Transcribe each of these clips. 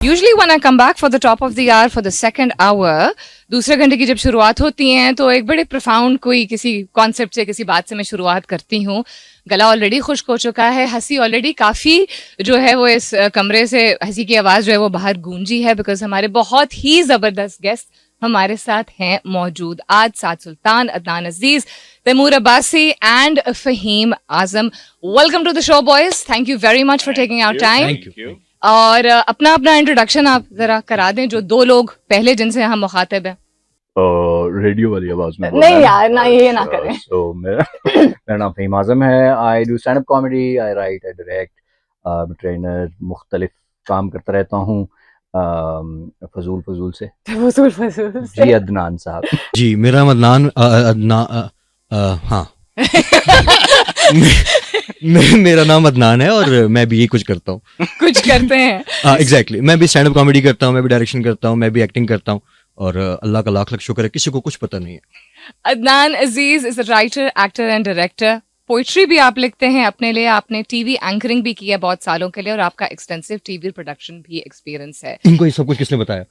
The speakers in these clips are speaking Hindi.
Usually when I come back for the top of the hour for the second hour, दूसरे घंटे की जब शुरुआत होती है तो एक बड़े profound कोई किसी कॉन्सेप्ट से किसी बात से मैं शुरुआत करती हूँ. गला ऑलरेडी खुश्क हो चुका है, हंसी ऑलरेडी काफी जो है वो इस कमरे से हंसी की आवाज जो है वो बाहर गूंजी है, बिकॉज हमारे बहुत ही जबरदस्त गेस्ट हमारे साथ हैं मौजूद आज. Saad Sultan, Adnan Aziz, Taimur Abbasi and Faheem Azam. Welcome to the show boys. Thank you very much for taking our time. और अपना अपना इंट्रोडक्शन आप जरा करा दें, जो दो लोग पहले जिनसे हम मुखातिब हैं. रेडियो वाली आवाज में नहीं यार, ना ये ना करें. मेरा नाम फहीम आजम है. I do stand up comedy, I right, I direct, trainer, मुख्तलिफ काम करता रहता हूँ. फजूल से जी. अदनान साहब जी, मेरा अदनान हाँ मेरा नाम अदनान है और मैं भी यही कुछ करता हूँ. कुछ करते हैं. एग्जैक्टली. मैं भी स्टैंड अप कॉमेडी करता हूँ, मैं भी डायरेक्शन करता हूँ, मैं भी एक्टिंग करता हूँ और अल्लाह का लाख लाख शुक्र है किसी को कुछ पता नहीं है. Adnan Aziz is a writer, actor and director. Poetry भी आप लिखते हैं अपने लिए. आपने टीवी एंकरिंग भी किया बहुत सालों के लिए और आपका एक्सटेंसिव टीवी प्रोडक्शन भी एक्सपीरियंस है. इनको ये सब कुछ किसने बताया?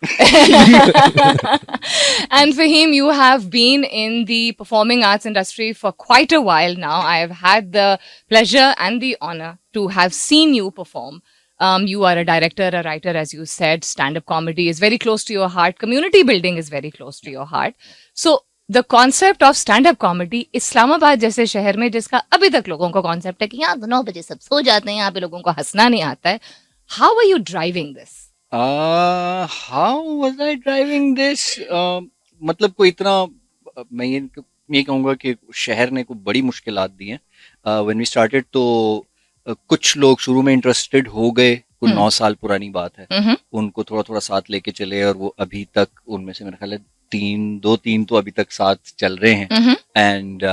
And Fahim, you have been in the performing arts industry for quite a while now. I have had the pleasure and the honor to have seen you perform. You are a director, a writer, as you said. Stand-up comedy is very close to your heart. Community building is very close to your heart. So, the concept of stand-up comedy, Islamabad जैसे शहर में जिसका अभी तक लोगों को कॉन्सेप्ट है कि यहाँ 9 बजे सब सो जाते हैं, यहाँ पे लोगों को हंसना नहीं आता है. How are you driving this? How was I driving this? मतलब कोई इतना मैं ये कहूँगा कि शहर ने कोई बड़ी मुश्किलात दी हैं. When we started तो कुछ लोग शुरू में इंटरेस्टेड हो गए. कुछ 9 साल पुरानी बात है. उनको थोड़ा थोड़ा साथ लेके चले और वो अभी तक उनमें से मेरा ख्याल है 2-3 तो अभी तक साथ चल रहे हैं. एंड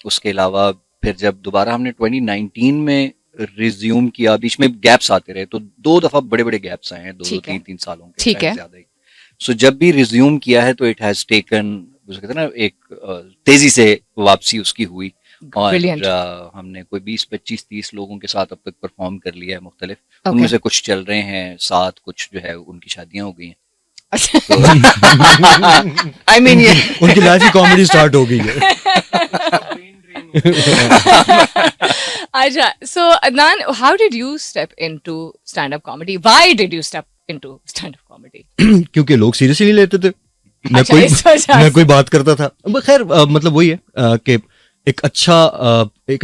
उसके अलावा फिर जब दोबारा हमने 2019 में रिज्यूम किया, बीच में गैप्स आते रहे, तो 2 दफा बड़े बड़े गैप्स आए हैं 2-3 सालों के ज्यादा ही. सो जब भी रिज्यूम किया है तो इट हैज टेकन, कहते हैं ना, एक तेजी से वापसी उसकी हुई. और हमने कोई 20-25-30 लोगों के साथ अब तक परफॉर्म कर लिया है मुख्तलिफ. उनमें से कुछ चल रहे हैं साथ, कुछ जो है उनकी शादियां हो गई हैं. आई मीन ये उनकी लाइफ की कॉमेडी स्टार्ट हो गई है. अच्छा, so Adnan, how did you step into stand up comedy? Why did you step into stand up comedy? क्योंकि लोग सीरियसली नहीं लेते थे. मैं कोई बात करता था. खैर मतलब वही है कि एक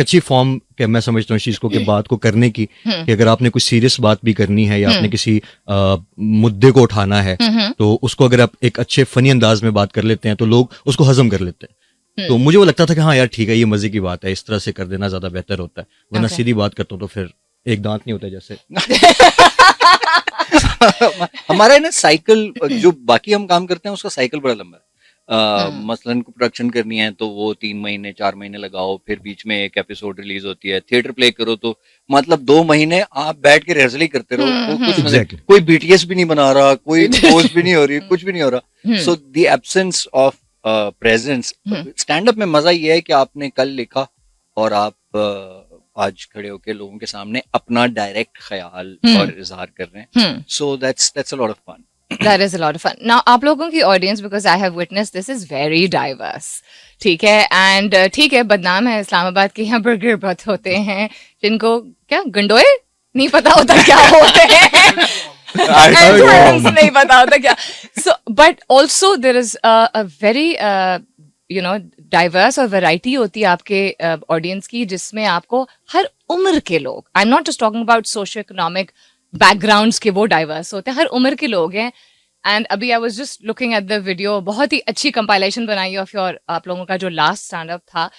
अच्छी फॉर्म के मैं समझता हूँ इस चीज को कि बात को करने की, कि अगर आपने कुछ सीरियस बात भी करनी है या आपने किसी मुद्दे को उठाना है तो उसको अगर आप एक अच्छे फनी अंदाज में बात कर लेते हैं तो लोग उसको हजम कर लेते हैं. तो मुझे वो लगता था कि हाँ यार ठीक है, ये मजे की बात है, इस तरह से कर देना ज्यादा बेहतर होता है. वरना सीधी बात करता हूँ तो फिर एक दांत नहीं होता जैसे. हमारा ना साइकिल, जो बाकी हम काम करते हैं उसका साइकिल बड़ा लंबा है. मसलन को प्रोडक्शन करनी है तो वो 3 महीने 4 महीने लगाओ, फिर बीच में एक एपिसोड रिलीज होती है. थिएटर प्ले करो तो मतलब 2 महीने आप बैठ के रिहर्सल ही करते रहो. कुछ कोई बीटीएस भी नहीं बना रहा, कोई पोस्ट भी नहीं हो रही, कुछ भी नहीं हो रहा. So the absence of presence. Stand up में मजा ये है कि आपने कल लिखा और आप आज खड़े होके लोगों के सामने अपना डायरेक्ट ख्याल और इजहार कर रहे हैं. So that's a lot of fun. That is a lot of fun. Now, आप लोगों की audience, because I have witnessed, this is very diverse. ठीक है, and ठीक है, बदनाम है इस्लामाबाद के यहाँ बर्गर बहुत होते हैं जिनको क्या गंडोए नहीं पता होता क्या होते हैं. नहीं पता होता क्या. So, but also there is a very diverse और वैरायटी होती है आपके ऑडियंस की, जिसमें आपको हर उम्र के लोग, I'm not just talking about socio-economic backgrounds के, वो डाइवर्स होते हैं, हर उम्र के लोग हैं. एंड अभी I was just looking at the video, बहुत ही अच्छी कंपाइलेशन बनाई ऑफ योर, आप लोगों का जो लास्ट स्टैंड अप था.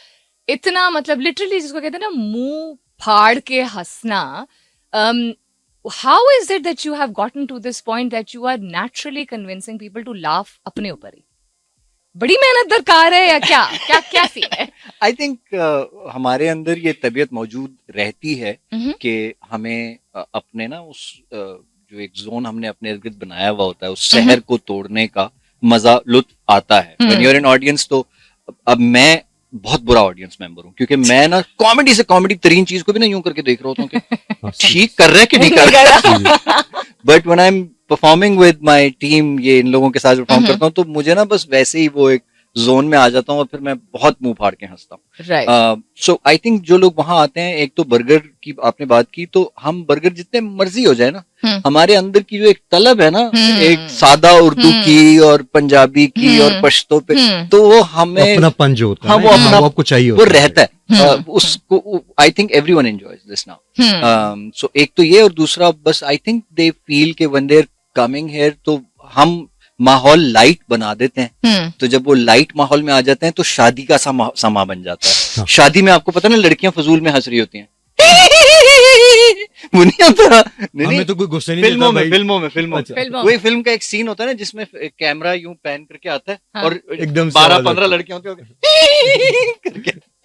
इतना मतलब लिटरली जिसको कहते हैं ना मुंह फाड़ के हंसना. How is it that you have gotten to this point that you are naturally convincing people to laugh अपने ऊपर ही? बड़ी मेहनत दरकार है या क्या सीन है? आई थिंक हमारे अंदर ये तबीयत मौजूद रहती है कि हमें अपने ना उस जो एक जोन हमने अपने इर्द गिर्द बनाया हुआ होता है, उस शहर को तोड़ने का मजा, लुत्फ आता है. When you are in audience, तो अब मैं बहुत बुरा ऑडियंस मेंबर हूँ क्योंकि मैं ना कॉमेडी से कॉमेडी तरीन चीज को भी ना यूं करके देख रहा होता हूँ कि ठीक कर रहे कि नहीं कर रहे. But when I am performing with my team, ये इन लोगों के साथ परफॉर्म करता हूँ तो मुझे ना बस वैसे ही वो एक जोन में आ जाता हूँ और फिर मैं बहुत मुंह फाड़ के हंसता हूँ। राइट। सो आई थिंक जो लोग वहां आते हैं, एक तो बर्गर की आपने बात की, तो हम बर्गर जितने मर्जी हो जाए ना, हमारे अंदर की जो एक तलब है ना, एक सादा उर्दू की और पंजाबी की और पश्तो पे, तो वो हमें अपनापन जो होता है, हाँ, वो अपना आपको चाहिए वो रहता है। उसको I think everyone enjoys this now. So एक तो ये, और दूसरा बस आई थिंक दे फील के when they are coming here तो हम माहौल लाइट बना देते हैं। तो जब वो लाइट माहौल में आ जाते हैं तो शादी का समा बन जाता है। शादी में आपको पता ना, लड़कियां फजूल में हंस रही होती हैं। वो नहीं होता, हमें तो कोई गुस्सा नहीं फिल्मों देता में, भाई। फिल्मों में, फिल्मों अच्छा। में वही फिल्म का एक सीन होता है ना जिसमें कैमरा यूं पैन करके आता है, हाँ। और एकदम से 12-15 लड़कियां होती हैं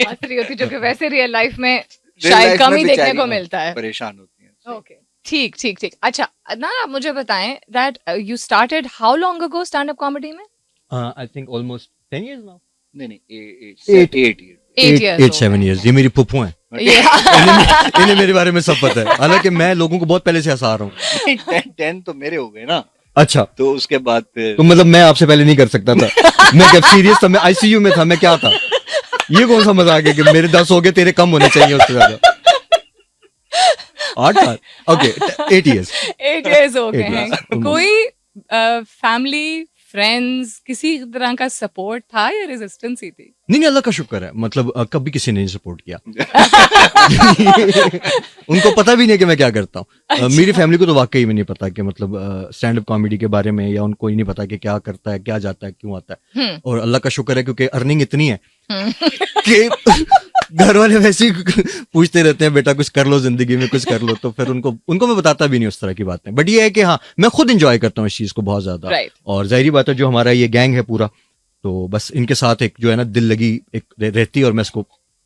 हंस रही होती, जो कि वैसे रियल लाइफ में Real शायद life कम में ही देखने बेचारी, को मिलता है। परेशान होती हैं। ओके, ठीक ठीक ठीक। अच्छा ना, आप मुझे बताएं that you started how long ago stand up comedy में? I think almost 10 years now। नहीं, 8 8 years 7 years। ये मेरी फुफ्फू हैं। इन्हें मेरे बारे में सब पता है, हालांकि मैं लोगों को बहुत पहले से हंसा रहा हूँ। 10 तो मेरे हो गए ना। अच्छा, तो उसके बाद फिर तो मतलब मैं आपसे पहले नहीं कर सकता था। मैं जब सीरियस था, मैं आईसीयू में था, मैं क्या था? ये कौन सा मजाक है कि मेरे 10 हो गए, तेरे कम होने चाहिए उससे ज्यादा। 8 साल, ओके, 8 years। 8 years हो गए 8 हैं। years। कोई फैमिली फ्रेंड्स किसी तरह का सपोर्ट था या रेजिस्टेंस ही थी? नहीं, अल्लाह का शुक्र है, मतलब कभी किसी ने नहीं सपोर्ट किया। उनको पता भी नहीं कि मैं क्या करता हूँ। मेरी फैमिली को तो वाकई में नहीं पता कि मतलब स्टैंड अप कॉमेडी के बारे में, या उनको ही नहीं पता कि क्या करता है, क्या जाता है, क्यों आता है। और अल्लाह का शुक्र है, क्योंकि अर्निंग इतनी है कि घर वाले वैसे ही पूछते रहते हैं, बेटा कुछ कर लो जिंदगी में, कुछ कर लो। तो फिर उनको मैं बताता भी नहीं उस तरह की बातें। बट ये है कि हाँ, मैं खुद एंजॉय करता हूँ इस चीज को बहुत ज्यादा। Right. और जाहिर बात है, जो हमारा ये गैंग है पूरा, तो बस इनके साथ एक जो है ना दिल लगी एक रहती है, और मैं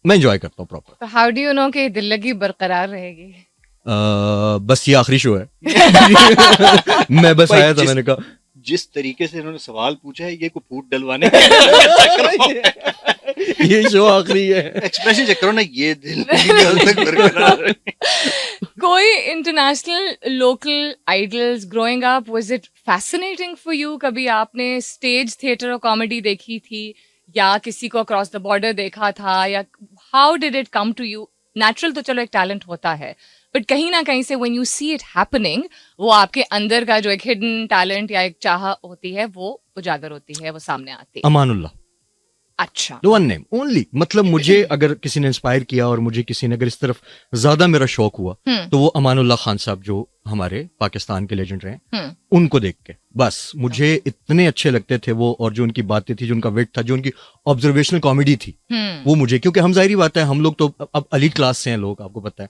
एंजॉय करता हूँ प्रॉपर। तो हाउ डू यू नो कि दिल लगी बरकरार रहेगी? बस ये आखिरी शो है। मैं बस भाई, आया था, मैंने कहा जिस तरीके से इन्होंने सवाल पूछा है, ये को फूट डलवाने का ये शो आखिरी है। एक्सप्रेशन चेक करो ना, ये दिल तक बरकरार है। कोई international local idols growing up, was it fascinating for you? कभी आपने स्टेज थिएटर और कॉमेडी देखी थी, या किसी को अक्रॉस द बॉर्डर देखा था, या how did it come to you? Natural तो चलो एक टैलेंट होता है, बट कहीं ना कहीं से when you see it happening, वो आपके अंदर का जो एक हिडन टैलेंट या एक चाह होती है, वो उजागर होती है, वो सामने आती है। अमानुल्लाह, अच्छा, वन नेम ओनली। मतलब मुझे अगर किसी ने इंस्पायर किया, और मुझे किसी ने अगर इस तरफ ज्यादा मेरा शौक हुआ, तो वो अमानुल्लाह खान साहब, जो हमारे पाकिस्तान के लेजेंड रहे, उनको देख के बस मुझे इतने अच्छे लगते थे वो। और जो उनकी बातें थी, जो उनका वेट था, जो उनकी ऑब्जर्वेशनल कॉमेडी थी, वो मुझे, क्योंकि हम जाहिर बात है, हम लोग तो अब अली क्लास से हैं लोग, आपको पता है।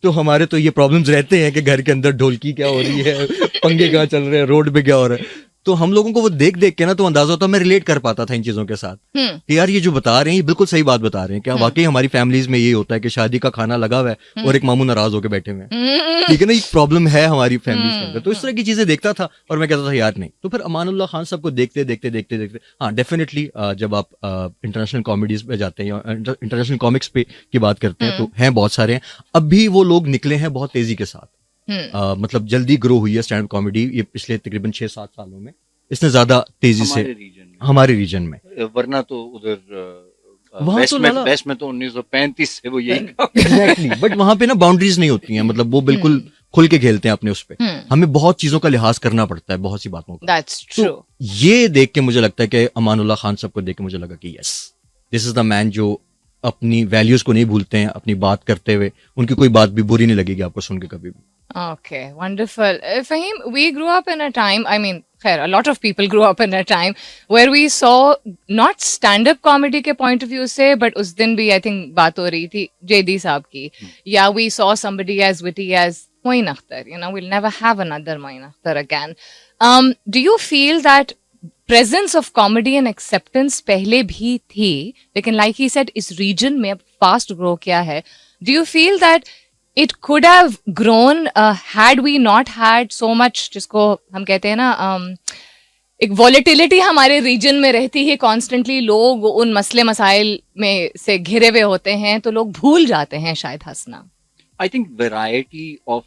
तो हमारे तो ये प्रॉब्लम्स रहते हैं कि घर के अंदर ढोलकी क्या हो रही है, पंगे क्या चल रहे हैं, रोड पे क्या हो रहा है। तो हम लोगों को वो देख देख के ना तो अंदाजा होता, मैं रिलेट कर पाता था इन चीजों के साथ कि यार ये जो बता रहे हैं, ये बिल्कुल सही बात बता रहे हैं। क्या वाकई हमारी फैमिलीज में ये होता है कि शादी का खाना लगा हुआ है और एक मामू नाराज होकर बैठे हुए हैं, ठीक है ना, एक प्रॉब्लम है हमारी फैमिलीज के अंदर। तो इस तरह की चीजें देखता था, और मैं कहता था यार नहीं। तो फिर अमानुल्लाह खान साहब को देखते देखते देखते देखते हाँ, डेफिनेटली जब आप इंटरनेशनल कॉमेडीज पे जाते हैं, या इंटरनेशनल कॉमिक्स पे की बात करते हैं, तो हैं बहुत सारे हैं। अब भी वो लोग निकले हैं बहुत तेजी के साथ। मतलब जल्दी ग्रो हुई है स्टैंड अप कॉमेडी ये पिछले तकरीबन 6-7 सालों में। इसने ज्यादा तेजी से हमारे रीजन में, वरना तो उधर वेस्ट में तो 1935 से वो यही एग्जैक्टली। बट वहां पे ना बाउंड्रीज नहीं होती हैं, मतलब वो बिल्कुल खुल के खेलते हैं अपने उस पे। हमें बहुत चीजों का लिहाज करना पड़ता है, बहुत सी बातों का। That's true. तो ये देख के मुझे लगता है कि अमानुल्लाह खान साहब को देख के मुझे लगा कि yes, this is the man जो अपनी वैल्यूज को नहीं भूलते हैं, अपनी बात करते हुए उनकी कोई बात भी बुरी नहीं लगेगी आपको सुन के कभी भी। Okay, wonderful. Fahim, we grew up in a time, I mean, a lot of people grew up in a time where we saw not stand-up comedy के point of view से, but उस दिन भी I think बात हो रही थी JD साहब की, या we saw somebody as witty as Moin Akhtar. You know, we'll never have another Moin Akhtar again. Do you feel that presence of comedy and acceptance पहले भी थी, लेकिन like he said, इस region में अब fast grow किया है? Do you feel that it could have grown had we not had so much, जिसको हम कहते हैं ना, एक वॉलेटिलिटी हमारे रीजन में रहती है कॉन्स्टेंटली, लोग उन मसले मसाइल में से घिरे हुए होते हैं, तो लोग भूल जाते हैं शायद हंसना। आई थिंक वेराइटी ऑफ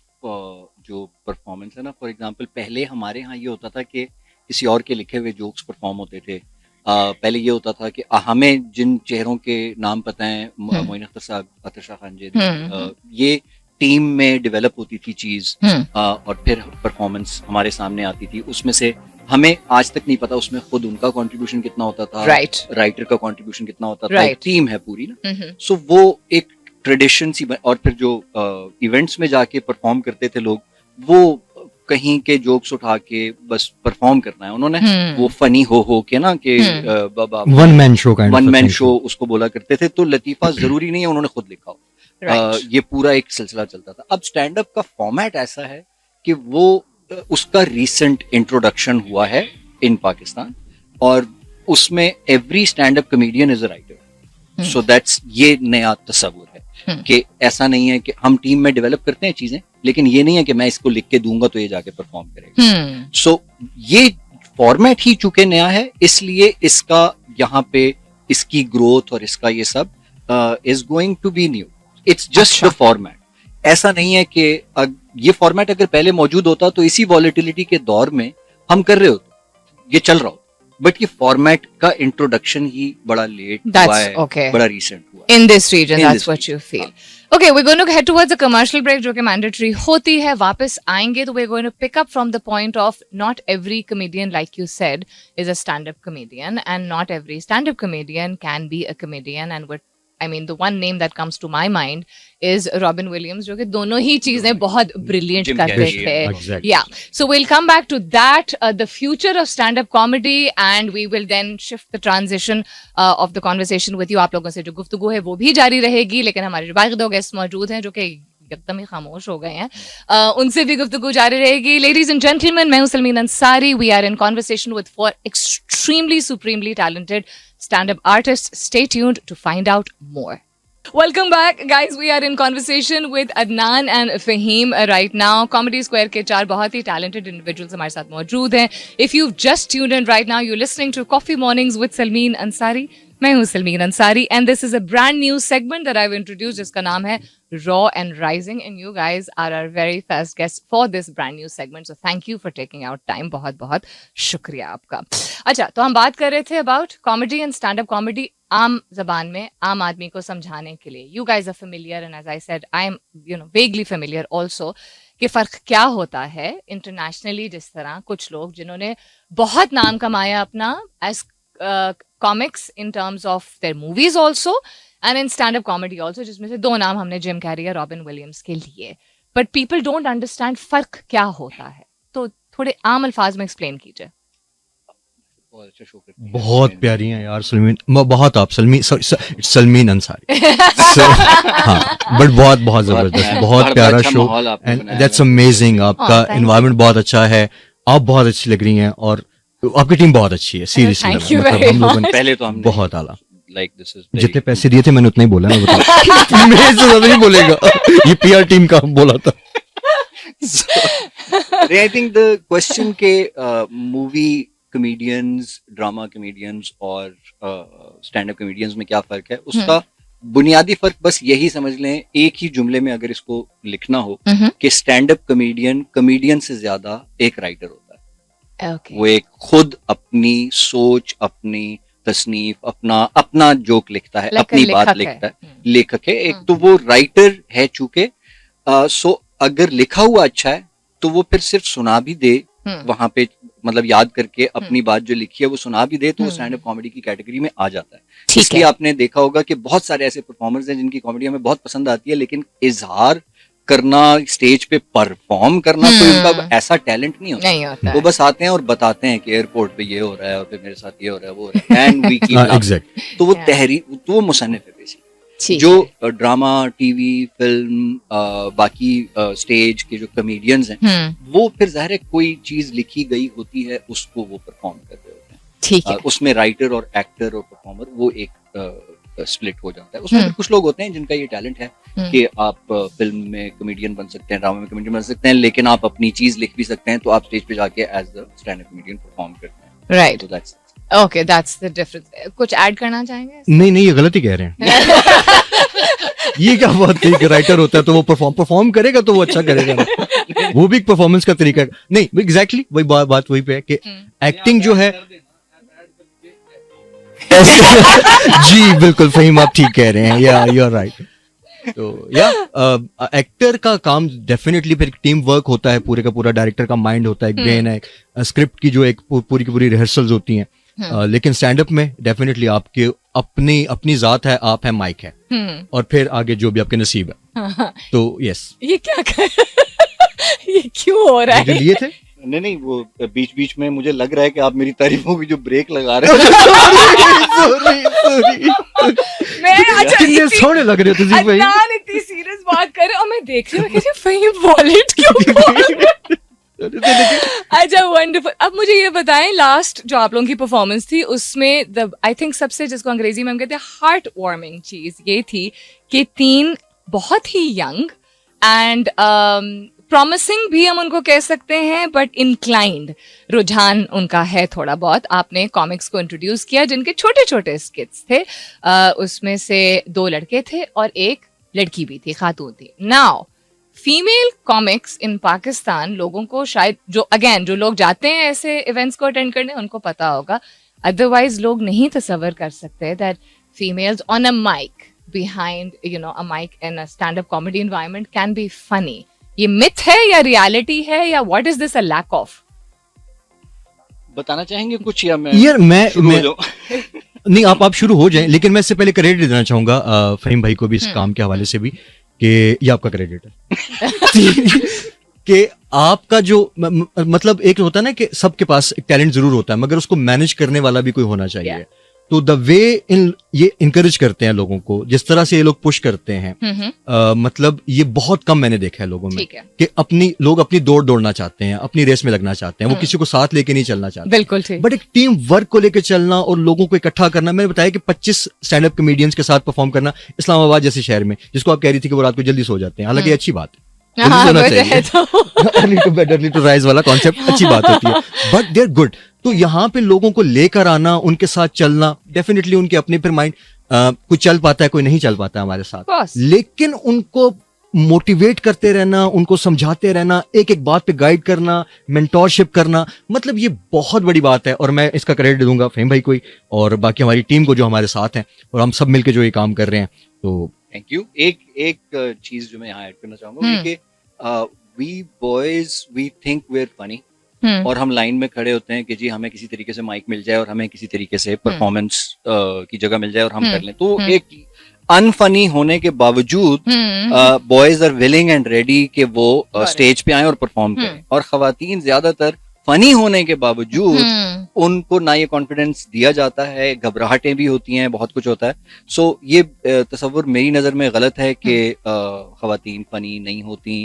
जो परफॉर्मेंस है ना, फॉर एग्जांपल पहले हमारे यहाँ ये होता था कि किसी और के लिखे हुए जोक्स परफॉर्म होते थे। पहले ये होता था कि हमें जिन चेहरों के नाम पता है, मोइन अख्तर साहब, अतर शाह खान जी, ये टीम में डेवलप होती थी चीज, और फिर परफॉर्मेंस हमारे सामने आती थी। उसमें से हमें आज तक नहीं पता उसमें खुद उनका कंट्रीब्यूशन कितना होता था, राइटर का कंट्रीब्यूशन कितना होता था, टीम है पूरी ना। सो वो एक ट्रेडिशन सी और फिर जो इवेंट्स में जाके परफॉर्म करते थे लोग, वो कहीं के जोक्स उठा के बस परफॉर्म करना है उन्होंने, वो फनी हो के ना कि वन मैन शो उसको बोला करते थे। तो लतीफा जरूरी नहीं है उन्होंने खुद लिखा हो, ये पूरा एक सिलसिला चलता था। अब स्टैंड अप का फॉर्मेट ऐसा है कि वो उसका रीसेंट इंट्रोडक्शन हुआ है इन पाकिस्तान, और उसमें every stand up comedian is a writer. So that's, ये नया तस्वुर है कि ऐसा नहीं है कि हम टीम में डेवलप करते हैं चीजें, लेकिन ये नहीं है कि मैं इसको लिख के दूंगा तो ये जाके परफॉर्म करेगा। सो ये फॉर्मेट ही चूंकि नया है, इसलिए इसका यहाँ पे इसकी ग्रोथ और इसका ये सब is going to be new. It's just the format. ऐसा नहीं है कि ये फॉर्मेट अगर पहले मौजूद होता तो इसी वॉलेटिलिटी के दौर में हम कर रहे होते, ये चल रहा होता, बट ये फॉर्मेट का इंट्रोडक्शन ही बड़ा लेट हुआ है, बड़ा रीसेंट हुआ in this region. That's what you feel. Okay, we're going to head towards a commercial break जो कि mandatory होती है। वापस आएंगे तो we're going to pick up from the point of not every comedian, like you said, is a stand-up comedian, and not every stand-up comedian can be a comedian. And the one name that comes to my mind is Robin Williams, जो कि दोनों ही चीजें बहुत brilliant करते थे. Yeah. So we'll come back to that, the future of stand-up comedy, and we will then shift the transition of the conversation with you. आप लोगों से जो गुफ्तगू है वो भी जारी रहेगी, लेकिन हमारे जो बाकी दो गेस्ट मौजूद हैं जो कि एकदम ही खामोश हो गए हैं, उनसे भी गुफ्तगू जारी रहेगी. Ladies and gentlemen, मैं हूं Salmeen Ansari. We are in conversation with 4 extremely supremely talented stand-up artists. Stay tuned to find out more. Welcome back, guys. We are in conversation with Adnan and Fahim right now. Comedy Square के 4 बहुत ही talented individuals हमारे साथ मौजूद हैं. If you've just tuned in right now, you're listening to Coffee Mornings with Salmeen Ansari. मैं हूँ Salmeen Ansari, and this is a brand new segment that I've introduced जिसका नाम है Raw and Rising, and you guys are our very first guests for this brand new segment. So thank you for taking out time. बहुत बहुत शुक्रिया आपका. अच्छा, तो हम बात कर रहे थे about comedy and stand-up comedy आम जबान में आम आदमी को समझाने के लिए. You guys are familiar, and as I said, I am vaguely familiar also कि फ़र्क क्या होता है इंटरनेशनली. जिस तरह कुछ लोग जिन्होंने बहुत नाम कमाया अपना as comics in terms of their movies also and in stand-up comedy also, जिसमें से 2 नाम हमने जिम कैरी और रॉबिन विलियम्स के लिए. But people don't understand फ़र्क क्या होता है, तो थोड़े आम अल्फाज में एक्सप्लेन कीजिए. बहुत प्यारी हैं यार सलमीन, बहुत आप सलमीन अंसारी. हाँ, बट बहुत जबरदस्त, बहुत प्यारा शो, एंड दैट्स अमेजिंग. आपका एनवायरनमेंट बहुत अच्छा है, आप बहुत अच्छी लग रही हैं, और आपकी टीम बहुत अच्छी है. सीरियसली मतलब हम लोगों ने पहले तो हमने बहुत आला like this is जितने पैसे दिए थे मैंने उतना ही बोला ना. बताओ मेरे से ज्यादा नहीं बोलेगा, ये पीआर टीम का बोला था. I think the question के मूवी कॉमेडियंस, ड्रामा कॉमेडियंस और स्टैंड अप कॉमेडियंस में क्या फर्क है, उसका बुनियादी फर्क बस यही समझ लें, एक ही जुमले में अगर इसको लिखना हो कि स्टैंड अप कॉमेडियन से ज्यादा एक राइटर होता है. वो एक खुद अपनी सोच, अपनी तसनीफ, अपना जोक लिखता है, अपनी बात लिखता है, लेखक है एक. तो वो राइटर है चूंकि, सो अगर लिखा हुआ अच्छा है तो वो फिर सिर्फ सुना भी दे वहां पे, मतलब याद करके अपनी बात जो लिखी है वो सुना भी दे, तो वो स्टैंड अप कॉमेडी की कैटेगरी में आ जाता है. इसलिए आपने देखा होगा कि बहुत सारे ऐसे परफॉर्मर्स हैं जिनकी कॉमेडी हमें बहुत पसंद आती है, लेकिन इजहार करना, स्टेज पे परफॉर्म करना कोई उनका ऐसा टैलेंट नहीं होता. वो बस आते हैं और बताते हैं कि एयरपोर्ट पे ये हो रहा है और फिर मेरे साथ ये हो रहा है, वो हो रहा है, एंड वी कीप. तो वो तहरीर, तो वो मुसन्निफ है बेसिकली. जो ड्रामा, टीवी, फिल्म, बाकी स्टेज के जो कॉमेडियंस हैं, वो फिर जाहिर है कोई चीज लिखी गई होती है, उसको वो परफॉर्म कर रहे होते हैं. उसमें राइटर और एक्टर और परफॉर्मर वो एक स्प्लिट हो जाता है. उसमें भी कुछ लोग होते हैं जिनका ये टैलेंट है कि आप फिल्म में कॉमेडियन बन सकते हैं, ड्रामा में कॉमेडियन बन सकते हैं, लेकिन आप अपनी चीज लिख भी सकते हैं, तो आप स्टेज पे जाके as the stand up comedian perform करते हैं. राइट. तो that's okay, that's the difference. कुछ ऐड करना चाहेंगे? नहीं, ये गलत ही कह रहे हैं. ये क्या बात है कि राइटर होता है तो वो परफॉर्म करेगा तो वो अच्छा करेगा. वो भी एक परफॉर्मेंस का तरीका है। नहीं एग्जैक्टली वही बात वही पे है कि एक्टिंग जो है जी बिल्कुल फहीम आप ठीक कह रहे हैं, या यू आर राइट। तो या एक्टर का काम डेफिनेटली फिर टीम वर्क होता है, पूरे का पूरा डायरेक्टर का माइंड होता है, एक ब्रेन है, स्क्रिप्ट की जो एक पूरी की पूरी रिहर्सल्स होती हैं। लेकिन स्टैंड अप में डेफिनेटली आपके अपनी जात है, आप है, माइक है, और फिर आगे जो भी आपके नसीब है। तो यस ये क्या कर ये क्यों हो रहा है? लिए थे नहीं वो बीच बीच में मुझे लग रहा है कि आप मेरी तारीफों की जो ब्रेक लगा रहे हो। मैं अच्छा कितने सोने लग रहे हो तुझे भाई। अदनान इतनी सीरियस बात कर रहे और मैं देख रही हूँ कि फहीम वॉलेट क्यों खोल रहे हैं? अच्छा वंडरफुल। अब मुझे ये बताएं, लास्ट जो आप लोगों की परफॉर्मेंस थी उसमें आई थिंक सबसे, जिसको अंग्रेजी में हम कहते हैं हार्ट वार्मिंग चीज ये थी कि 3 बहुत ही यंग एंड प्रॉमिसिंग भी हम उनको कह सकते हैं, बट इंक्लाइंड रुझान उनका है थोड़ा बहुत। आपने कॉमिक्स को इंट्रोड्यूस किया जिनके छोटे छोटे स्किट्स थे, उसमें से 2 लड़के थे और 1 लड़की भी थी, खातून थी। नाउ फीमेल कॉमिक्स इन पाकिस्तान लोगों को शायद, जो लोग जाते हैं ऐसे इवेंट्स को अटेंड करने उनको पता होगा, अदरवाइज लोग नहीं तसव्वुर कर सकते that females on a mic behind a mic in a stand up comedy environment can be funny. ये मिथ है या रियलिटी है या what is this a lack of? बताना चाहेंगे कुछ या मैं यार मैं नहीं आप शुरू हो जाएं, लेकिन मैं इससे पहले क्रेडिट देना चाहूंगा फहीम भाई को भी इस काम के हवाले से भी, कि ये आपका क्रेडिट है कि आपका जो मतलब एक होता है ना कि सबके पास एक टैलेंट जरूर होता है, मगर उसको मैनेज करने वाला भी कोई होना चाहिए। तो द वे ये इनकरेज करते हैं लोगों को, जिस तरह से ये लोग पुश करते हैं, मतलब ये बहुत कम मैंने देखा है लोगों में कि लोग अपनी दौड़ना चाहते हैं, अपनी रेस में लगना चाहते हैं, वो किसी को साथ लेके नहीं चलना चाहते। बिल्कुल ठीक। बट एक टीम वर्क को लेकर चलना और लोगों को इकट्ठा करना, मैंने बताया कि 25 स्टैंड अप कॉमेडियंस के साथ परफॉर्म करना इस्लामाबाद जैसे शहर में, जिसको आप कह रही थी कि वो रात को जल्दी सो जाते हैं, हालांकि अच्छी बात है, early to bed early to rise वाला कॉन्सेप्ट अच्छी बात होती है, बट दे आर गुड। तो यहाँ पे लोगों को लेकर आना, उनके साथ चलना, डेफिनेटली उनके अपने फिर माइंड कोई चल पाता है, कोई नहीं चल पाता है हमारे साथ, लेकिन उनको मोटिवेट करते रहना, उनको समझाते रहना, एक एक बात पे गाइड करना, मेंटोरशिप करना, मतलब ये बहुत बड़ी बात है। और मैं इसका क्रेडिट दूंगा फहीम भाई को और बाकी हमारी टीम को जो हमारे साथ हैं, और हम सब मिलकर जो ये काम कर रहे हैं। तो थैंक यू। एक चीज जो मैं यहाँ ऐड करना चाहूंगा कि we boys we think we are funny, और हम लाइन में खड़े होते हैं कि जी हमें किसी तरीके से माइक मिल जाए और हमें किसी तरीके से परफॉर्मेंस की जगह मिल जाए और हम कर लें। तो एक अनफनी होने के बावजूद boys are willing and ready कि वो स्टेज पे आए और परफॉर्म करें, और खवातीन ज्यादातर फनी होने के बावजूद उनको ना ये कॉन्फिडेंस दिया जाता है, घबराहटें भी होती हैं, बहुत कुछ होता है। सो ये तसव्वुर मेरी नजर में गलत है कि खवातीन फनी नहीं होती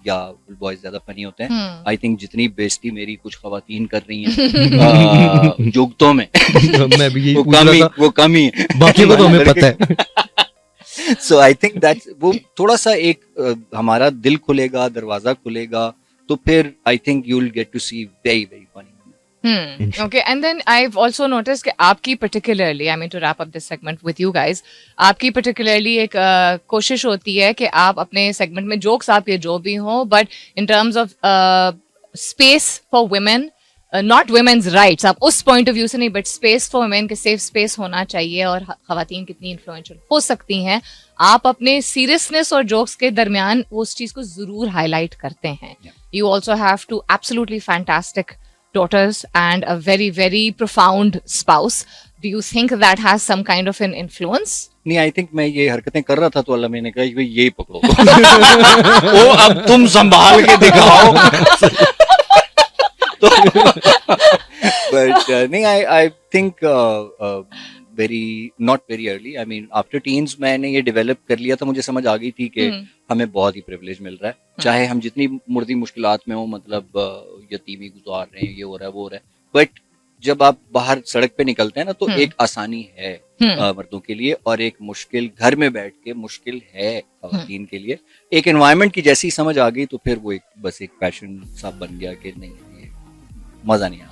या बॉयज ज्यादा फनी होते हैं। आई थिंक जितनी बेइज्जती मेरी कुछ खवातीन कर रही हैं जुगतों में मैं भी वो कम ही है, बाकी को तो हमें पता है। सो आई थिंक दैट्स वो थोड़ा सा एक हमारा दिल खुलेगा, दरवाजा खुलेगा, तो फिर I think you will get to see very very funny. Okay, and then I've also noticed कि आपकी particularly, I mean to wrap up this segment with you guys, आपकी particularly एक कोशिश होती है कि आप अपने segment में jokes आपके जो भी हो, but in terms of space for women, not women's rights, आप उस point of view से नहीं, but space for women, के safe space होना चाहिए और खवातीन कितनी influential हो सकती हैं, आप अपने seriousness और jokes के दरमियान उस चीज को जरूर highlight करते हैं। You also have two absolutely fantastic daughters and a very very profound spouse. Do you think that has some kind of an influence? नहीं, आई थिंक मैं ये हरकतें कर रहा था तो अल्लाह मैंने कहा यही पकड़ो ओ अब तुम संभाल के दिखाओ। तो बट नहीं, I think very not very early, I mean after teens मैंने ये डेवलप कर लिया था, मुझे समझ आ गई थी कि हमें बहुत ही प्रिविलेज मिल रहा है, चाहे हम जितनी मुर्दी मुश्किलात में हो, मतलब यतीमी गुजार रहे हैं, ये हो रहा है वो हो रहा है, बट जब आप बाहर सड़क पे निकलते हैं ना तो एक आसानी है मर्दों के लिए, और एक मुश्किल घर में बैठ के मुश्किल है खवातीन के लिए। एक एनवायरनमेंट की जैसी समझ आ गई तो फिर वो बस एक पैशन सा बन गया कि नहीं मजा नहीं आया।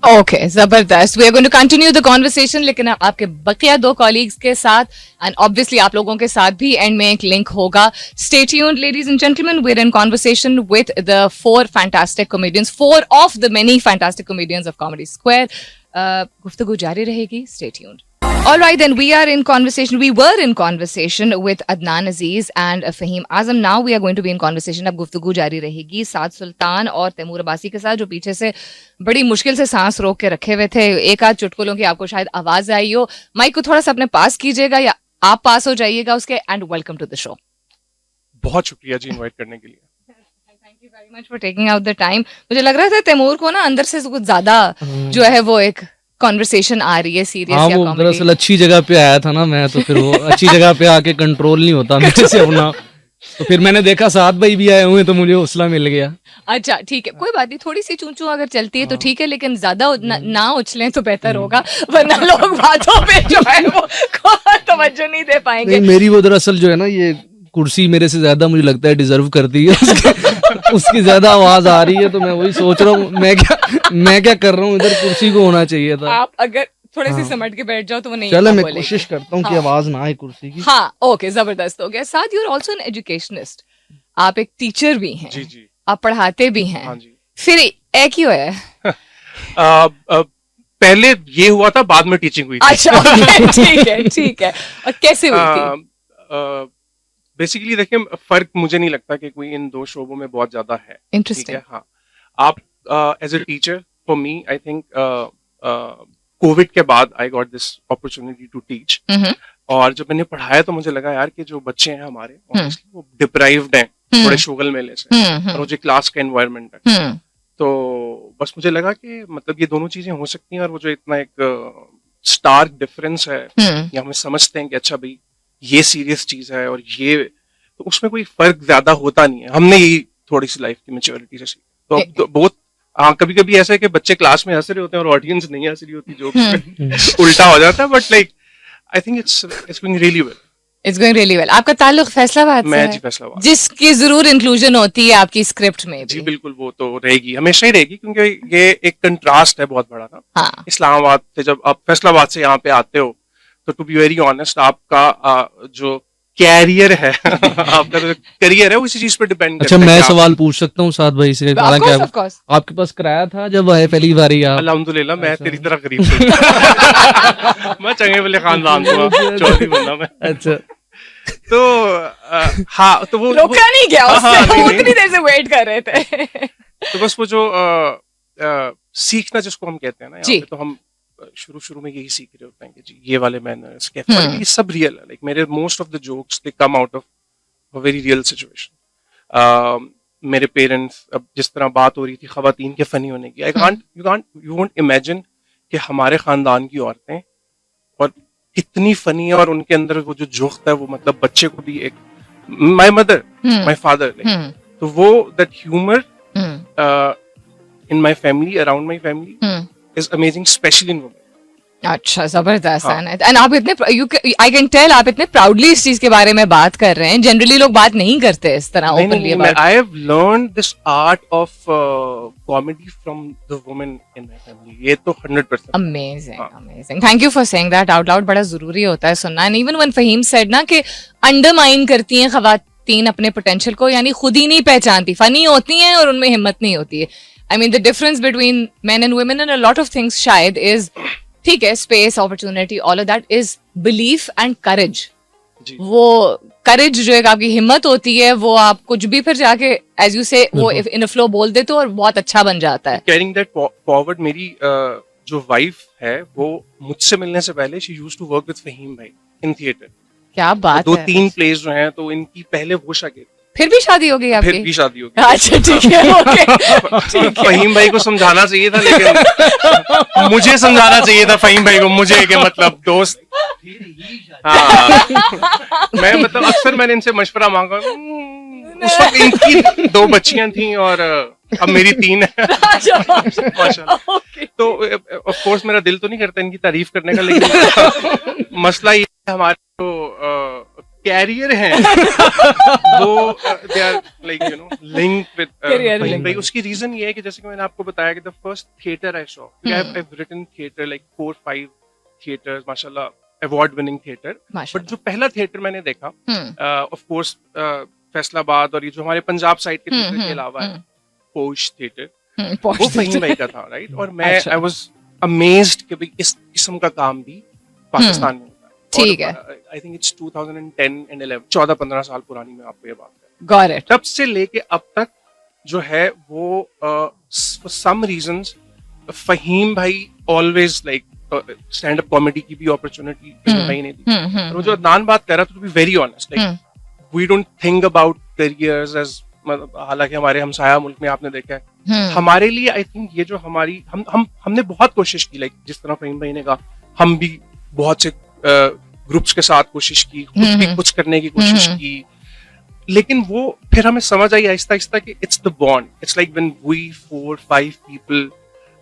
Okay, जबरदस्त. We are going to continue the conversation, लेकिन आपके बकिया 2 colleagues के साथ and obviously आप लोगों के साथ भी end में एक link होगा. Stay tuned, ladies and gentlemen. We're in conversation with the 4 fantastic comedians, 4 of the many fantastic comedians of Comedy Square. गुफ्तगू जारी रहेगी. Stay tuned. All right, then we are in conversation. We were in conversation with Adnan Aziz and Fahim Azam. Now we are going to be in conversation. अब गुफ्तगू जारी रहेगी साद सुल्तान और तैमूर अब्बासी के साथ, जो पीछे से बड़ी मुश्किल से सांस रोक के रखे हुए थे. एक आध चुटकुलों की आपको शायद आवाज आई हो. माइक को थोड़ा सा अपने पास कीजिएगा या आप पास हो जाइएगा उसके. And welcome to the show. बहुत शुक्रिया जी इनवाइट करने के लिए. Thank you very much for taking out the time. मुझे लग रहा था तैमूर को ना अंदर से कुछ ज्यादा जो है वो एक कॉन्वर्सेशन आ रही है सीरियस या वो कॉमेडी. दरअसल अच्छी जगह पे आया था ना मैं, तो फिर वो अच्छी जगह पे आके कंट्रोल नहीं होता मेरे से अपना. तो फिर मैंने देखा साथ भाई भी आए हुए तो मुझे हौसला मिल गया. अच्छा ठीक है, कोई बात नहीं. थोड़ी सी चूं अगर चलती है तो ठीक है, लेकिन ज्यादा ना उछलें तो बेहतर होगा, वरना लोग बातों पे जो है वो तवज्जो नहीं दे पाएंगे. नहीं, मेरी वो दरअसल जो है ना ये कुर्सी मेरे से ज्यादा मुझे लगता है डिजर्व करती है. उसकी ज्यादा आवाज आ रही है तो मैं वही सोच रहा हूँ मैं क्या कर रहा हूँ इधर. कुर्सी को होना चाहिए था. आप अगर थोड़े से समझ के बैठ जाओ तो वो नहीं. चलो मैं कोशिश करता हूँ कि आवाज ना आए कुर्सी की. हाँ ओके, जबरदस्त हो गया. साथ you are also an educationist. आप एक टीचर भी हैं. जी जी. आप पढ़ाते भी हैं. हाँ जी. फिर एक ही है. पहले ये हुआ था, बाद में टीचिंग हुई थी. अच्छा ठीक है. और कैसे हुई थी? बेसिकली देखिए, फर्क मुझे नहीं लगता कि कोई इन 2 शोबों में बहुत ज्यादा है. इंटरेस्टिंग. हाँ, आप as a teacher, for me I think Covid के बाद I got this opportunity to teach. और जब मैंने पढ़ाया तो मुझे लगा यार कि जो बच्चे हैं हमारे honestly, वो डिप्राइव्ड हैं थोड़े शोगल मेले से, और वो जो क्लास का एनवायरनमेंट है. तो बस मुझे लगा कि मतलब ये दोनों चीजें हो सकती हैं, और वो जो इतना एक स्टार्क डिफरेंस है, या हम समझते हैं कि अच्छा भाई ये सीरियस चीज है और ये, तो उसमें कोई फर्क ज्यादा होता नहीं है. हमने यही थोड़ी सी लाइफ की मैच्योरिटी से सीखी. तो अब तो बहुत, हाँ, कभी कभी ऐसा है कि बच्चे क्लास में हंस रहे होते हैं और ऑडियंस नहीं हंस रही होती, जो उल्टा हो जाता है. But like I think it's going really well. It's going really well. आपका ताल्लुक फैसलाबाद से मैं है? जी फैसलाबाद. जिसकी जरूर इंक्लूजन होती है आपकी स्क्रिप्ट में जी भी. बिल्कुल, वो तो रहेगी, हमेशा ही रहेगी, क्योंकि ये एक कंट्रास्ट है बहुत बड़ा ना. हाँ. इस्लामाबाद से जब आप फैसलाबाद से यहाँ पे आते हो, तो टू बी वेरी ऑनेस्ट, आपका जो कैरियर है आपका जो करियर है वो इसी चीज पे डिपेंड करता अच्छा, है. मैं सवाल पूछ सकता हूँ साथ भाई से? हालांकि Of course. आपके पास किराया था जब आए पहली बारी आप? अल्हम्दुलिल्लाह, मैं तेरी तरह गरीब हूँ. मैं चंगे वाले खानदान से हूँ, चौधरी बंदा मैं. अच्छा. तो हाँ, तो वो रोका नहीं गया उससे. हाँ, वो नहीं, उतनी देर से वेट कर रहे थे. तो बस वो जो सीखना जिसको हम कहते हैं ना यहाँ पे, तो हम शुरू में यही सीख रहे होते हैं कि जी ये वाले मैनर्स कैसे, ये सब रियल है. लाइक मेरे most of the jokes they come out of a very real situation. मेरे पेरेंट्स, अब जिस तरह बात हो रही थी खवातीन के फनी होने की, यू वोंट इमेजिन कि हमारे खानदान की औरतें और कितनी फनी है, और उनके अंदर वो जो जोक है वो मतलब बच्चे को भी एक, माय मदर, माय फादर, तो वो that humour in my family, around my family is amazing, especially in women. अच्छा, जबरदस्त हाँ. है. एंड आप इतने, आई कैन टेल, आप इतने प्राउडली इस चीज के बारे में बात कर रहे हैं. जनरली लोग बात नहीं करते इस तरह openly about. I have learned this art of comedy from the women in my family. ये तो 100%. Amazing. Thank you for saying that out loud. बड़ा जरूरी होता है सुनना. And even when Faheem said ना कि अंडरमाइन करती हैं खवातीन अपने पोटेंशियल को, यानी खुद ही नहीं पहचानती, फनी होती हैं और उनमें हिम्मत नहीं होती है. I mean, the difference between men and women and a lot of things शायद is, ठीक है, space, opportunity, all of that is belief and courage. वो courage जो एक आपकी हिम्मत होती है, वो आप कुछ भी फिर जाके as you say वो in a flow बोल देते हो और बहुत अच्छा बन जाता है. Carrying that forward, मेरी जो wife है वो मुझसे मिलने से पहले she used to work with Faheem भाई in theatre. क्या बात है. 2-3 plays जो हैं तो इनकी पहले वो शागिर्द. फिर भी शादी हो गई आपकी? फिर भी शादी हो गई. अच्छा ठीक है, ओके. फहीम भाई को समझाना चाहिए था, लेकिन मुझे समझाना चाहिए था फहीम भाई को, मुझे के मतलब दोस्त. हाँ, मैं मतलब अक्सर मैंने इनसे मशवरा मांगा. उस वक्त इनकी 2 बच्चियां थी और अब मेरी 3 है. माशाल्लाह. तो ऑफ कोर्स मेरा दिल तो नहीं करता इनकी तारीफ करने का, लेकिन मसला ये हमारे तो कैरियर हैं वो they are like you know link with Career Faheem भाई। link. उसकी रीजन ये है कि जैसे कि मैंने आपको बताया कि the first theatre I saw, I have written theatre like 4-5 theatres माशाल्लाह, अवार्ड विनिंग थिएटर, बट जो पहला थिएटर मैंने देखा ऑफ कोर्स फैसलाबाद और ये जो हमारे पंजाब साइड के थिएटर के अलावा है पोश थिएटर, वो फहीम भाई का था, राइट। और मैं अच्छा। आई वाज अमेज्ड कि भाई इस किस्म का काम भी पाकिस्तान में होता है। ठीक है। आई थिंक इट्स 2010 and 11, 14-15 साल पुरानी मैं आपको ये बात कर, गॉट इट। तब से लेके अब तक जो है वो फॉर सम रीजंस फहीम भाई always like stand up comedy की भी अपॉर्चुनिटी फहीम भाई ने दी। और वो जो अदनान बात कर रहा था, to be very honest, like we don't think about careers as, मतलब हालांकि हमारे हमसाया मुल्क में आपने देखा है, हमारे लिए आई थिंक ये जो हमारी हमने बहुत कोशिश की, लाइक जिस तरह फहीम भाई ने कहा, हम भी बहुत से ग्रुप्स के साथ कोशिश की, खुद भी कुछ करने की कोशिश की, लेकिन वो फिर हमें समझ आई आहिस्ता आहिस्ता कि it's the bond, it's like when we 4-5 people,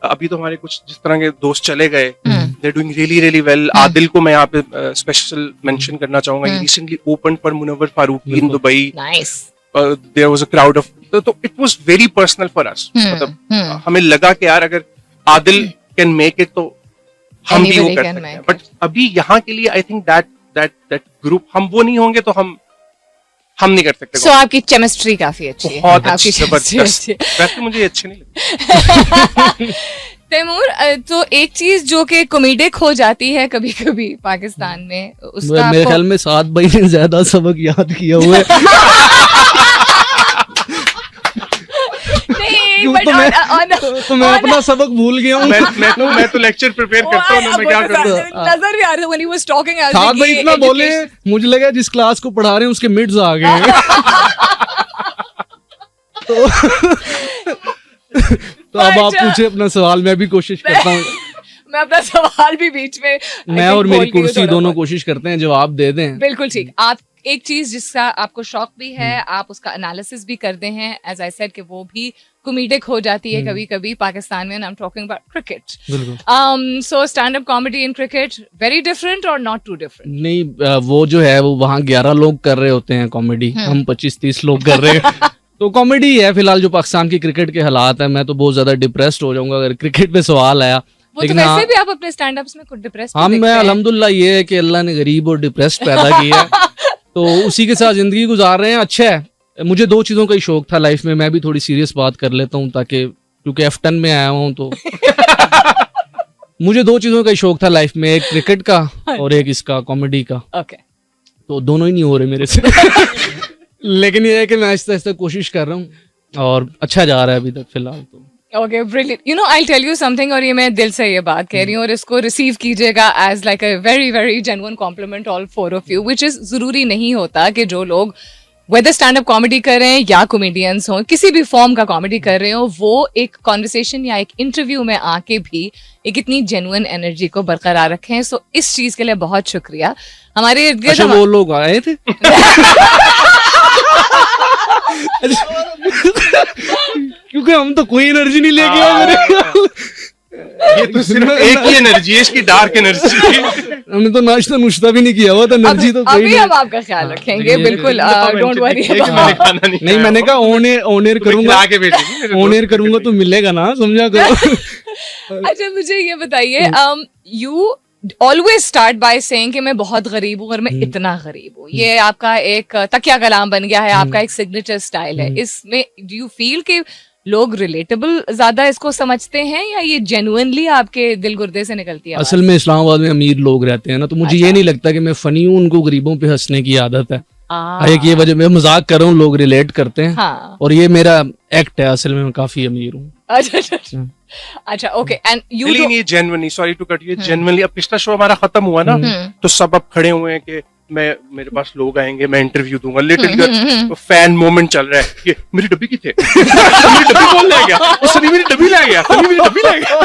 अभी तो हमारे कुछ जिस तरह के दोस्त चले गए, they doing really really well. Adil को मैं यहाँ पे स्पेशल मेंशन करना चाहूंगा, he recently open for Munawar Faruqui in Dubai, nice. There was a crowd of, तो it was very personal for us, मतलब हमें लगा कि यार अगर आदिल कैन मेक इट तो हम भी वो Anybody कर can सकते हैं। make बट अभी यहाँ के लिए आई थिंक दैट ग्रुप, हम वो नहीं होंगे तो हम नहीं कर सकते। सो आपकी केमिस्ट्री काफी अच्छी है। बहुत आपकी अच्छी, chemistry जबरदस्त। अच्छी है। वैसे मुझे ये अच्छे नहीं लगते। तैमूर, तो एक चीज जो कि कॉमेडिक हो जाती है कभी कभी पाकिस्तान में, उसका मेरे ख्याल में 7 भाई ने ज्यादा सबक याद किया हुआ है। नहीं, क्यों, but तो मैं अपना सबक भूल गया हूँ। मैं तो लेक्चर प्रिपेयर करता हूँ ना, मैं क्या करता हूँ। नजर नहीं आ रहा when he was talking, I was 7 like, भाई ये इतना बोले, education- मुझे लगा जिस क्लास को पढ़ा रहे हैं उसके मिड्स आ गए हैं। तो अब आप पूछे अपना सवाल, मैं भी कोशिश करता हूँ। मैं अपना सवाल भी बीच में मैं और मेरी कुर्सी दोनों कोशिश करते हैं जवाब दे दें। बिल्कुल ठीक। आप एक चीज जिसका आपको शौक भी है, आप उसका एनालिसिस भी करते हैं, एज आई सेड कि वो भी कॉमेडिक हो जाती है कभी कभी पाकिस्तान में, I am talking about cricket. बिल्कुल। So stand up comedy in cricket very different or not too different? नहीं, वो जो है वो वहाँ 11 लोग कर रहे होते हैं कॉमेडी, हम 25-30 लोग कर रहे हैं। तो कॉमेडी है फिलहाल जो पाकिस्तान की क्रिकेट के हालात है। मैं तो बहुत ज्यादा डिप्रेस्ड हो जाऊंगा अगर क्रिकेट पे सवाल आया। वो तो वैसे भी आप अपने स्टैंड अप्स में कुछ डिप्रेस हाँ, मैं अल्हम्दुलिल्लाह ये है कि अल्लाह ने गरीब और डिप्रेस्ड पैदा किया है, तो उसी के साथ जिंदगी गुजार रहे हैं। अच्छा है, मुझे 2 चीजों का ही शौक था लाइफ में। मैं भी थोड़ी सीरियस बात कर लेता हूँ ताकि, क्योंकि F10 में आया हूँ तो मुझे 2 चीजों का ही शौक था लाइफ में, एक क्रिकेट का और एक इसका कॉमेडी का। ओके, तो दोनों ही नहीं हो रहे मेरे से। लेकिन ये है कि मैं आहिस्ता आहिस्ता कोशिश कर रहा हूँ और अच्छा जा रहा है अभी तक फिलहाल तो। Okay, brilliant. You know, I tell you something, और ये मैं दिल से ये बात कह रही हूँ और इसको रिसीव कीजिएगा as like a very very genuine compliment all 4 of you, which is जरूरी नहीं होता कि जो लोग वेदर स्टैंड अप कॉमेडी कर रहे हैं या कॉमेडियंस हो, किसी भी फॉर्म का कॉमेडी कर रहे हो, वो एक कॉन्वर्सेशन या एक इंटरव्यू में आके भी एक इतनी जेन्युइन एनर्जी को बरकरार रखें। सो इस चीज के लिए बहुत शुक्रिया। हमारे इर्द गिर्द अच्छा, वो लोग आए थे। क्योंकि हम तो कोई एनर्जी नहीं लेके आए मेरे ख्याल। ये तो सिर्फ एक ही एनर्जी है, इसकी डार्क एनर्जी। हमने तो नाश्ता नुश्ता भी नहीं किया हुआ, तो एनर्जी तो कोई अभी नहीं। हम आपका ख्याल रखेंगे, बिल्कुल, डोंट वरी। मैंने खाना नहीं, मैंने कहा ऑन एयर करूंगा, आगे भेजेंगे। ऑन एयर करूंगा तो मिलेगा ना, समझा करो। अच्छा, मुझे ये बताइए, you always start by saying कि मैं बहुत गरीब हूँ और मैं इतना गरीब हूँ। ये आपका एक तकिया कलाम बन गया है, आपका एक सिग्नेचर स्टाइल है। इसमें डू यू फील कि लोग रिलेटेबल ज्यादा इसको समझते हैं या ये जेन्युइनली आपके दिल गुर्दे से निकलती है? असल में इस्लामाबाद में अमीर लोग रहते हैं ना, तो मुझे ये नहीं लगता कि मैं फनी हूँ, उनको गरीबों पे हंसने की आदत है। एक ये वजह, मैं मजाक कर रहा हूँ, लोग रिलेट करते हैं। हाँ। और ये मेरा एक्ट है, असल में मैं काफी अमीर हूँ। अच्छा, ओके। एंड यू ये genuinely, sorry to cut you, genuinely अब पिछला शो हमारा खत्म हुआ ना, तो सब अब खड़े हुए हैं कि मेरे पास लोग आएंगे, मैं इंटरव्यू दूंगा। लिटिल फैन मोमेंट चल रहा है कि मेरी डब्बी किथे, मेरी डब्बी कौन ले गया, सनी मेरी डब्बी ले गया, सनी मेरी डब्बी ले गया।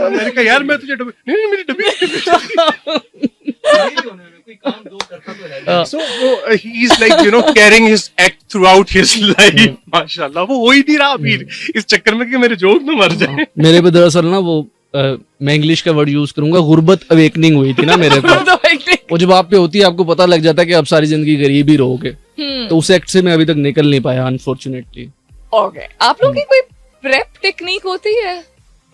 मैंने कहा यार मैं तुझे डब्बी, नहीं मेरी डब्बी। So he is like, you know, carrying his act throughout his life. माशाल्लाह, वो हो ही नहीं रहा अमीर, इस चक्कर में कि मेरे जोक न मर जाए। मेरे पे दरअसल ना वो मैं इंग्लिश का वर्ड यूज करूंगा, गुर्बत अवेकनिंग हुई थी ना मेरे पे। और जब आप पे होती है आपको पता लग जाता है कि आप सारी जिंदगी गरीब ही रहोगे। तो उस एक्ट से मैं अभी तक निकल नहीं पाया अनफॉर्चुनेटली। ओके, आप लोगों की कोई प्रेप टेक्निक होती है?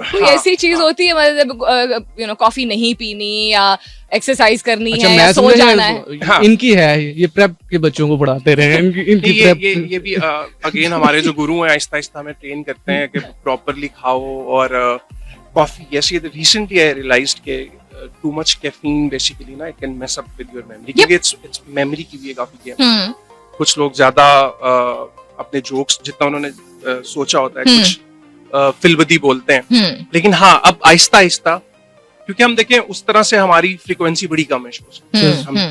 कोई ऐसी चीज होती है मतलब कॉफी नहीं पीनी या एक्सरसाइज करनी है या सो जाना है? हाँ। इनकी है, ये प्रेप के बच्चों को पढ़ाते रहे। इनकी प्रेप ये भी अगेन हमारे जो गुरु हैं आहिस्ता आहिस्ता हमें ट्रेन करते हैं कि प्रॉपरली खाओ। और कॉफी ऐसी रिसेंटली आई रियलाइज्ड के टू मच कैफीन बेसिकली ना it can mess up with your memory, क्योंकि इट्स मेमोरी की भी काफी गेम। कुछ लोग ज्यादा अपने जोक्स जितना उन्होंने सोचा होता है कुछ फिलबदी बोलते हैं। लेकिन हाँ, अब आहिस्ता आहिस्ता क्योंकि हम देखें उस तरह से हमारी फ्रीक्वेंसी बड़ी कम है शोज,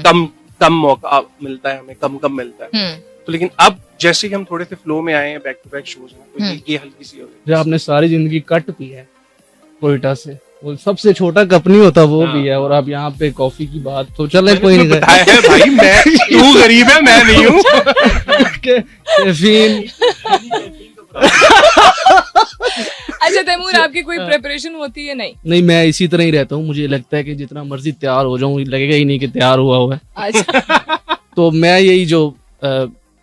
हम कम मौका मिलता है, हमें कम मिलता है। तो लेकिन अब जैसे ही हम थोड़े से फ्लो में आए हैं बैक टू बैक शोज में, तो ये हल्की सी हो गई। जो आपने सारी जिंदगी कट पी है कोयटा से, वो सबसे छोटा कप नहीं होता वो भी है, और आप यहाँ पे कॉफी की बात तो चले कोई नहीं बताया है भाई, मैं तू गरीब है मैं नहीं हूँ। कैफीन अच्छा तैमूर, आपकी कोई प्रिपरेशन होती है? नहीं, मैं इसी तरह ही रहता हूँ। मुझे लगता है कि जितना मर्जी तैयार हो जाऊं लगेगा ही नहीं कि तैयार हुआ है। अच्छा तो मैं यही जो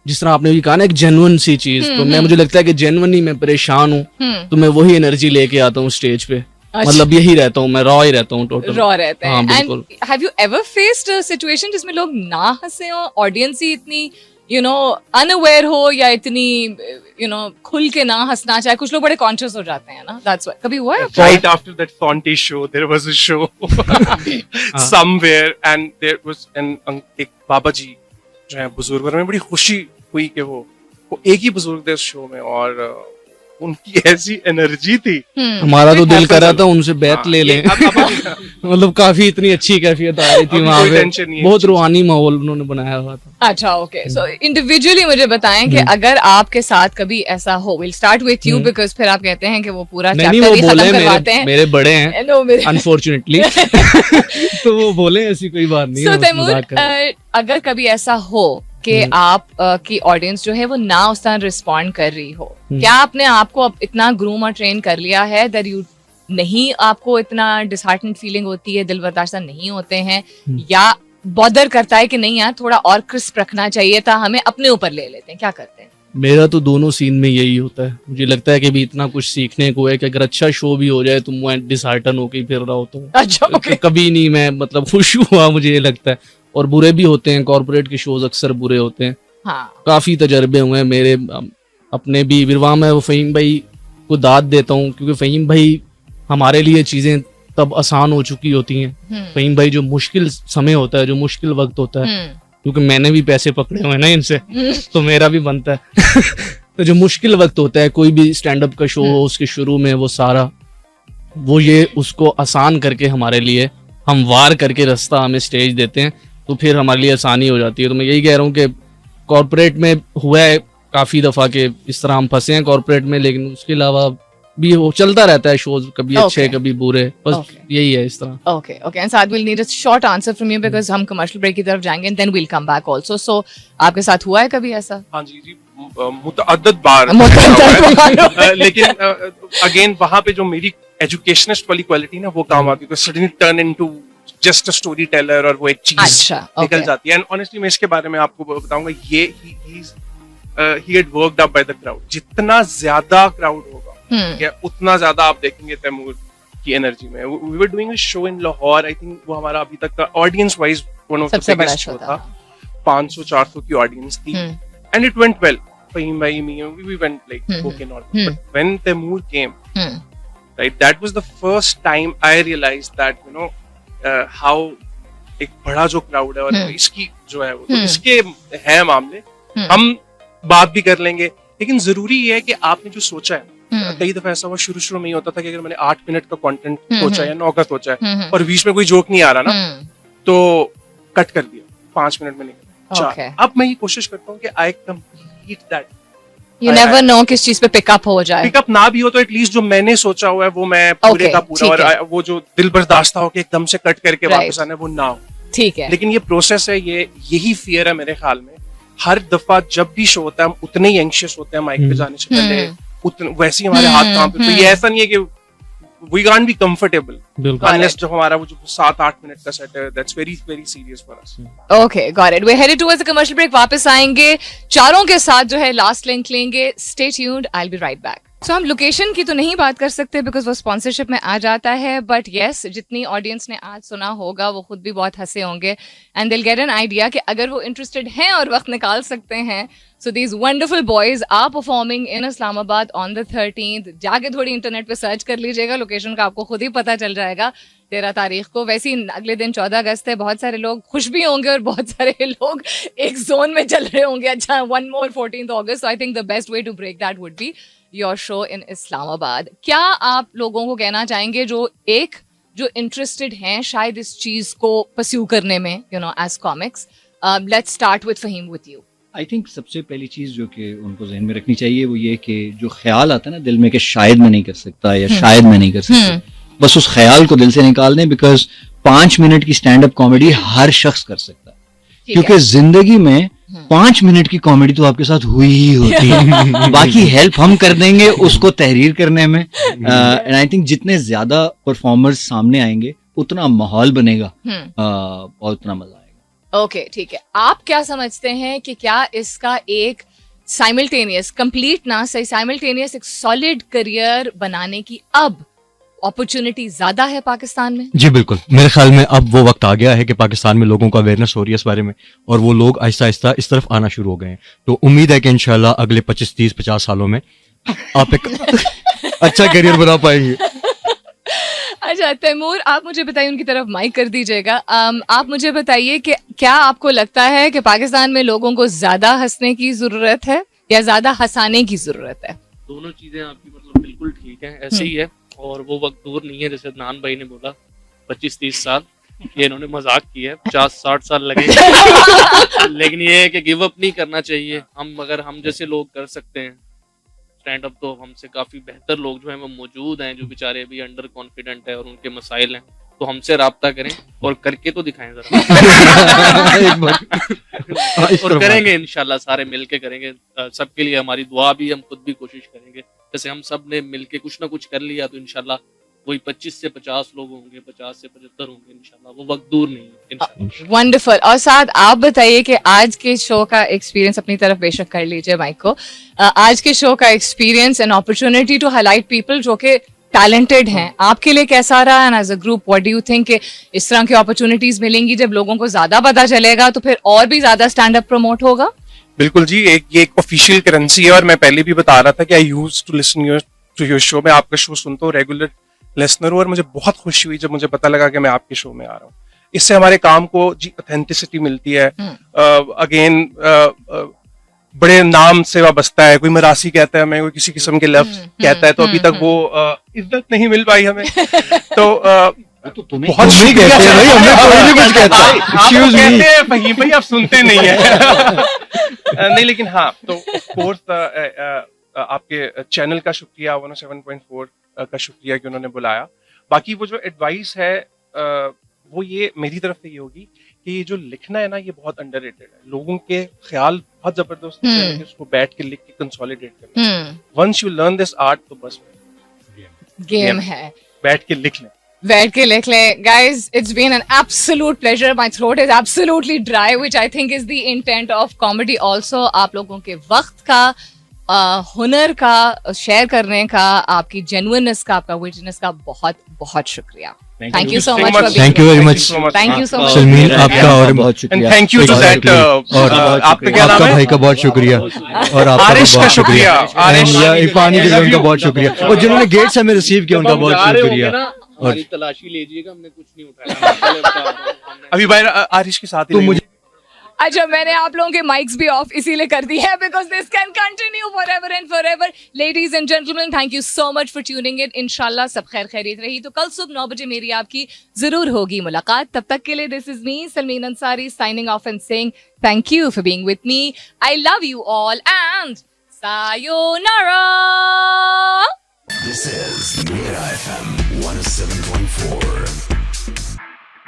जिस तरह आपने भी कहा ना एक जेन्युइन सी चीज, तो मैं मुझे लगता है कि जेन्युइनली मैं परेशान हूँ तो मैं वही एनर्जी लेके आता हूँ स्टेज पे। मतलब यही रहता हूँ मैं, रॉ ही रहता हूँ टोटल। रॉ रहते हैं। हाँ, बिल्कुल। And have you ever faced a situation जिसमें लोग ना हंसे हो, ऑडियंस ही इतनी अनअवेयर हो या इतनी खुल के ना हंसना चाहे? कुछ लोग बड़े कॉन्शियस हो जाते हैं ना, दैट्स व्हाई। कभी हुआ है? Right after that Fonte show, there was a show somewhere, and there was एक बाबा जी जो है बुजुर्ग, और हमें बड़ी खुशी हुई कि वो एक ही बुजुर्ग थे उस शो में, और उनकी ऐसी एनर्जी थी। हमारा तो दिल कर रहा था उनसे बैत ले लें। मतलब काफी इतनी अच्छी कैफियत आ रही थी वहाँ पे, बहुत रूहानी माहौल उन्होंने बनाया हुआ था। अच्छा, ओके। सो इंडिविजुअली मुझे बताएं कि अगर आपके साथ कभी ऐसा हो, will start with you because फिर आप कहते हैं कि वो पूरा चैप्टर ही खत्म करवाते हैं। मेरे बड़े हैं अनफॉर्चुनेटली। तो वो बोले ऐसी कोई बात नहीं है। तैमूर, अगर कभी ऐसा हो कि आप की ऑडियंस जो है वो ना उस तरह रिस्पॉन्ड कर रही हो, क्या आपने आपको अब इतना ग्रूम और ट्रेन कर लिया है दैट यू नहीं, आपको इतना डिसहार्टेंड फीलिंग होती है, दिल बर्दाश्त नहीं होते हैं, या बॉदर करता है कि नहीं यार थोड़ा और क्रिस्प रखना चाहिए था, हमें अपने ऊपर ले लेते हैं? क्या करते हैं? मेरा तो दोनों सीन में यही होता है। मुझे लगता है कि भी इतना कुछ सीखने को है कि अगर अच्छा शो भी हो जाए तुम वो डिसहार्टन होके फिर रहा हो तो अच्छा, okay. कभी नहीं मैं मतलब खुश हुआ, मुझे ये लगता है। और बुरे भी होते हैं, कॉर्पोरेट के शोज अक्सर बुरे होते हैं। हाँ। काफी तजर्बे हुए हैं मेरे अपने भी। विरवा में वो फहीम भाई को दाद देता हूँ क्योंकि फहीम भाई हमारे लिए चीजें तब आसान हो चुकी होती हैं। फहीम भाई जो मुश्किल समय होता है, जो मुश्किल वक्त होता है, क्योंकि मैंने भी पैसे पकड़े हुए ना इनसे तो मेरा भी बनता है। तो जो मुश्किल वक्त होता है, कोई भी स्टैंड अप का शो हो उसके शुरू में वो सारा वो ये उसको आसान करके हमारे लिए हमवार करके रास्ता हमें स्टेज देते हैं, तो फिर हमारे लिए आसानी हो जाती है। तो मैं यही कह रहा हूँ कि कॉर्पोरेट में हुआ है काफी दफा के इस तरह हम फंसे हैं कॉर्पोरेट में, लेकिन उसके अलावा भी वो चलता रहता है शोज, कभी अच्छे कभी बुरे, बस यही है इस तरह। Okay okay, and Saad will need a short answer from you because हम कमर्शियल ब्रेक की तरफ जाएंगे and then will come back also. So आपके साथ हुआ है कभी ऐसा? हाँ जी मुतअद्दिद बार। लेकिन अगेन वहां पे जो मेरी एजुकेशनिस्ट वाली क्वालिटी ना वो काम आती है, तो suddenly turn into just a story teller और वो एक चीज निकल जाती है। एंड ऑनेस्टली मैं इसके बारे में आपको बताऊंगा, ये he had worked up by the crowd। जितना ज्यादा क्राउड होगा उतना ज्यादा आप देखेंगे तैमूर की एनर्जी में। we were doing a show in Lahore, I think वो हमारा अभी तक का audience wise one of the biggest show था। 500-400 की ऑडियंस थी and it went well. Faheem भाई we went like okay not, but when Taimur came, right, that was the first time I realized that how एक बड़ा जो क्राउड है और इसकी जो है वो तो इसके है मामले, हम बात भी कर लेंगे, लेकिन जरूरी ये है कि आपने जो सोचा है। कई दफा ऐसा हुआ शुरू में ही होता था कि अगर मैंने 8 मिनट का कंटेंट सोचा है या 9 का सोचा है और बीच में कोई जोक नहीं आ रहा ना तो कट कर दिया, 5 मिनट में नहीं। अब मैं ये कोशिश करता हूँ कि आई complete that. You never know किस चीज पे पिकअप हो जाए। पिकअप ना भी हो तो एटलीस्ट जो मैंने सोचा हुआ है वो मैं पूरे का पूरा, और वो जो दिल बर्दाश्त हो कि एकदम से कट करके वापस आना वो ना हो। ठीक है, लेकिन ये प्रोसेस है, यही फियर है मेरे ख्याल में। हर दफा जब भी शो होता है हम उतने ही एंशियस होते हैं माइक पे जाने से पहले, वैसे ही हमारे हाथ कांपते। तो ये ऐसा नहीं है कि we can't be comfortable बिल्कुल unless जो हमारा वो जो 7-8 मिनट का सेट है, that's very very serious for us. Okay, got it. We're headed towards the commercial break. वापस आएंगे चारों के साथ जो है लास्ट लिंक लेंगे. Stay tuned. I'll be right back. So हम लोकेशन की तो नहीं बात कर सकते बिकॉज वो स्पॉन्सरशिप में आ जाता है, बट येस जितनी ऑडियंस ने आज सुना होगा वो खुद भी बहुत हंसे होंगे एंड दिल गेट एन आइडिया कि अगर वो इंटरेस्टेड हैं और वक्त निकाल सकते हैं. So these wonderful boys are performing in Islamabad on the 13th. जाके थोड़ी इंटरनेट पे सर्च कर लीजिएगा, लोकेशन का आपको खुद ही पता चल जाएगा 13 तारीख को. वैसे ही अगले दिन 14 अगस्त है. बहुत सारे लोग खुश भी होंगे और बहुत सारे लोग एक जोन में चल रहे होंगे. अच्छा, one more 14th August. So I think the best way to break that would be your show in Islamabad. क्या आप लोगों को कहना चाहेंगे जो इंटरेस्टेड हैं शायद इस चीज को परस्यू करने में, you know, as comics? Let's start with Faheem with you. I think सबसे पहली चीज जो कि उनको जहन में रखनी चाहिए वो ये कि जो ख्याल आता है ना दिल में कि शायद मैं नहीं कर सकता या शायद मैं नहीं कर सकता, बस उस ख्याल को दिल से निकाल दें. बिकॉज 5 मिनट की स्टैंड अप कॉमेडी हर शख्स कर सकता है, क्योंकि जिंदगी में 5 मिनट की कॉमेडी तो आपके साथ हुई ही होती है. बाकी हेल्प हम कर देंगे उसको तहरीर करने में. एंड आई थिंक जितने ज्यादा परफॉर्मर्स सामने आएंगे उतना माहौल बनेगा और उतना मजा आएगा. ओके, ठीक है. आप क्या समझते हैं कि क्या इसका एक साइमल्टेनियस, कंप्लीट ना सही, साइमल्टेनियस एक सॉलिड करियर बनाने की अब अपॉर्चुनिटी ज्यादा है पाकिस्तान में? जी बिल्कुल, मेरे ख्याल में अब वो वक्त आ गया है कि पाकिस्तान में लोगों को अवेयरनेस हो रही है इस बारे में और वो लोग आहिस्ता आहिस्ता इस तरफ आना शुरू हो गए हैं. तो उम्मीद है कि इंशाल्लाह अगले 25, 30, 50 सालों में आप एक अच्छा करियर बना पाएंगे. अच्छा तैमूर, आप मुझे बताइए, उनकी तरफ माइक कर दीजिएगा. आप मुझे बताइए कि क्या आपको लगता है कि पाकिस्तान में लोगों को ज्यादा हंसने की जरूरत है या ज्यादा हंसाने की जरूरत है? दोनों चीजें आपकी मतलब बिल्कुल ठीक है, ऐसे ही है. और वो वक्त दूर नहीं है, जैसे नान भाई ने बोला 25-30 साल, ये इन्होंने मजाक किया है, 50-60 साल लगेंगे. लेकिन ये है कि गिव अप नहीं करना चाहिए. अगर हम जैसे लोग कर सकते हैं स्टैंड अप, तो हमसे काफी बेहतर लोग जो हैं वो मौजूद हैं, जो बेचारे अभी अंडर कॉन्फिडेंट है और उनके मसाइल हैं, तो हमसे राब्ता करें और करके तो दिखाएं जरा. और करेंगे इंशाल्लाह, सारे मिलके करेंगे. सबके लिए हमारी दुआ भी, हम खुद भी कोशिश करेंगे. जैसे हम सब ने मिलके कुछ ना कुछ कर लिया तो इंशाल्लाह वही 25 से 50 लोग होंगे, 50 से 75 होंगे इंशाल्लाह. वो वक्त दूर नहीं है इंशाल्लाह. वंडरफुल. और साथ आप बताइए कि आज के शो का एक्सपीरियंस, अपनी तरफ बेशक कर लीजिए माइक को, आज के शो का experience and opportunity to highlight people जो कि टैलेंटेड हैं, आपके लिए कैसा रहा? And as a group what do you think कि इस तरह की अपॉर्चुनिटीज मिलेंगी जब लोगों को ज्यादा पता चलेगा तो फिर और भी ज्यादा स्टैंड अप प्रमोट होगा? बिल्कुल जी, ये एक ऑफिशियल करेंसी है. और मैं पहले भी बता रहा था कि I used to listen to your show. मैं आपका शो सुनता हूँ, रेगुलर लिसनर हूँ, और मुझे बहुत खुशी हुई जब मुझे पता लगा कि मैं आपके शो में आ रहा हूँ. इससे हमारे काम को जी ऑथेंटिसिटी मिलती है. अगेन बड़े नाम से वाबस्ता है. कोई मरासी कहता है हमें, कोई किसी किस्म के लफ्ज कहता है, तो अभी तक वो इज्जत नहीं मिल पाई हमें. तो बहुत नहीं कहते हैं भाई, हमने कोई नहीं कुछ कहता. आप कहते हैं फहीम भाई, आप सुनते नहीं है. नहीं, लेकिन हाँ, तो ऑफ कोर्स आपके चैनल का शुक्रिया, 107.4 का शुक्रिया कि उन्होंने बुलाया. बाकी वो जो एडवाइस है वो ये मेरी तरफ से ये होगी कि ये जो लिखना है ना, ये बहुत अंडररेटेड है. लोगों के ख्याल बहुत जबरदस्त है कि उसको बैठ के लिख के कंसोलिडेट करना. Once you learn this art तो बस गेम है, बैठ के लिख लें. बैठ के लिख ले. Guys, it's been an absolute pleasure. My throat is absolutely dry, which I think is the intent of comedy also. आप लोगों के वक्त का, हुनर का शेयर करने का, आपकी जेन्युइननेस का, आपका विटनेस का बहुत बहुत शुक्रिया. Thank you so much. Thank you very much. Thank you so much. Salmeen, आपका और बहुत शुक्रिया. And thank you to that. और आपका क्या नाम आपका है? भाई का बहुत शुक्रिया और आपका आरिश का बहुत शुक्रिया. आरिश इरफानी के उनका बहुत शुक्रिया और जिन्होंने गेट से हमें रिसीव किया उनका बहुत शुक्रिया. हमारी तलाशी लीजिएगा, हमने कुछ नहीं उठाया. अभी भाई आरिश के साथ ही तो मुझे अच्छा, मैंने आप लोगों के माइक्स भी ऑफ इसीलिए कर दी है because this can continue forever and forever. Ladies and gentleman, thank you so much for tuning in. इंशाल्लाह सब खैर खैरियत रही तो कल सुबह 9 बजे मेरी आपकी जरूर होगी मुलाकात. तब तक के लिए this is me Salmeen Ansari signing off and saying thank you for being with me. I love you all and sayonara. This is Mira FM 107.4.